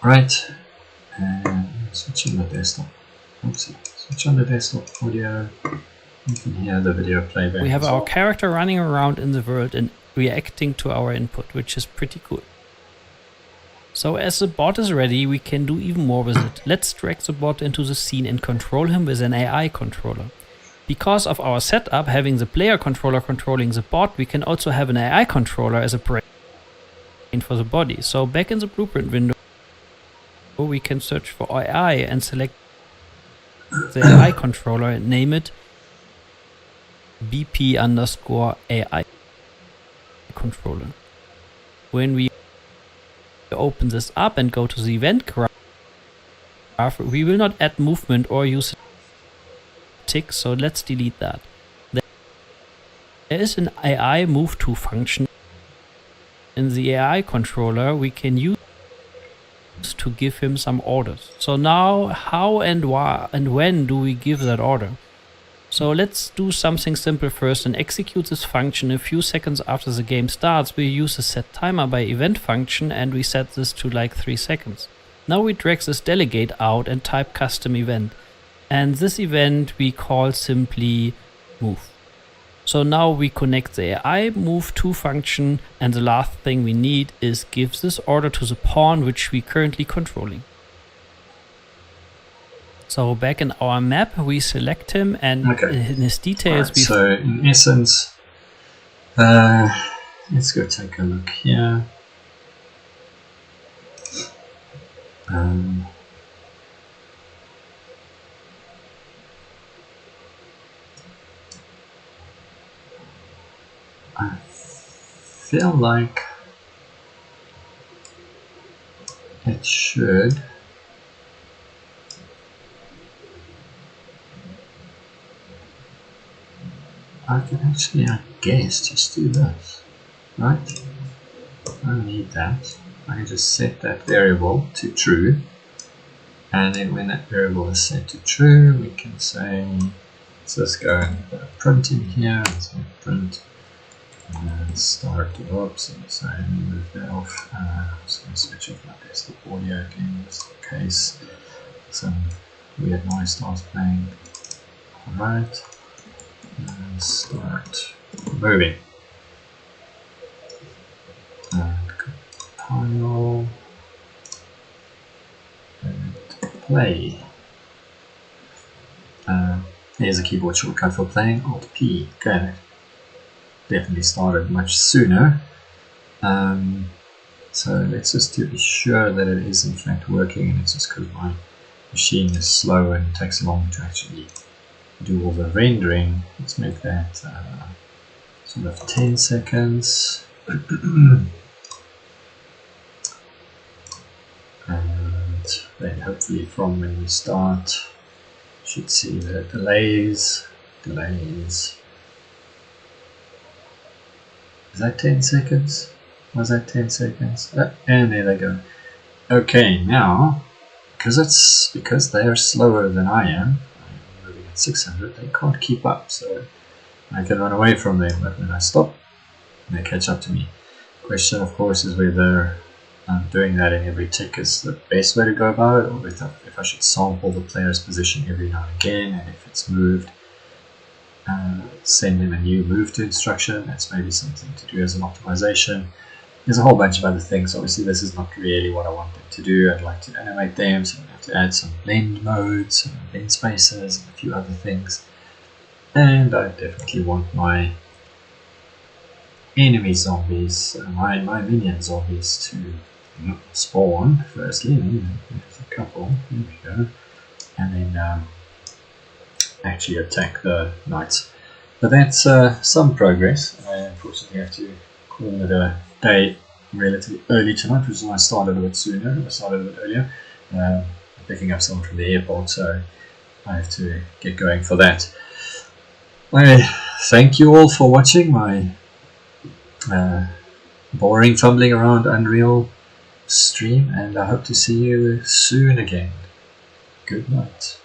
Right. And switch on the desktop. Oopsie. Switch on the desktop audio. You can hear the video playback. We have our character running around in the world and reacting to our input, which is pretty cool. So as the bot is ready, we can do even more with it. Let's drag the bot into the scene and control him with an AI controller. Because of our setup, having the player controller controlling the bot, we can also have an AI controller as a brain for the body. So back in the blueprint window, we can search for AI and select the AI controller and name it BP_AI controller. When we open this up and go to the event graph, we will not add movement or use a tick, so let's delete that. There is an AI move to function in the AI controller we can use to give him some orders. So now how and why and when do we give that order? So let's do something simple first and execute this function a few seconds after the game starts. We use a set timer by event function and we set this to like 3 seconds. Now we drag this delegate out and type custom event. And this event we call simply move. So now we connect the AI move to function, and the last thing we need is give this order to the pawn which we currently controlling. So back in our map we select him, and in his details right, so in essence, let's go take a look here. I feel like it should I can actually, I guess, just do this, right? I don't need that. I can just set that variable to true, and then when that variable is set to true, we can say, let's just go and print in here, and say print start. Oops, so move that off. I'm just going to switch off my desktop audio again, just in case some weird noise starts playing. Alright, and start moving. And compile and play. Here's a keyboard shortcut for playing, Alt P. Okay. Definitely started much sooner. So let's just to be sure that it is in fact working, and it's just because my machine is slow and it takes long to actually do all the rendering. Let's make that sort of 10 seconds. And then hopefully from when we start, you should see the delays. Is that 10 seconds? Was that 10 seconds? And there they go. Okay, now, because they are slower than I am, I'm moving at 600, they can't keep up, so I can run away from them, but when I stop, they catch up to me. Question, of course, is whether doing that in every tick is the best way to go about it, or if I should sample the player's position every now and again, and if it's moved, send them a new move to instruction. That's maybe something to do as an optimization. There's a whole bunch of other things. Obviously this is not really what I want them to do. I'd like to animate them, so I have to add some blend modes, blend spaces, and a few other things. And I definitely want my enemy zombies, my minion zombies to spawn firstly. There's a couple, there we go. And then actually attack the knights. But that's some progress. I unfortunately have to call it a day relatively early tonight, which is why I started a bit sooner. I started a bit earlier. Picking up someone from the airport, so I have to get going for that. I thank you all for watching my boring fumbling around Unreal stream, and I hope to see you soon again. Good night.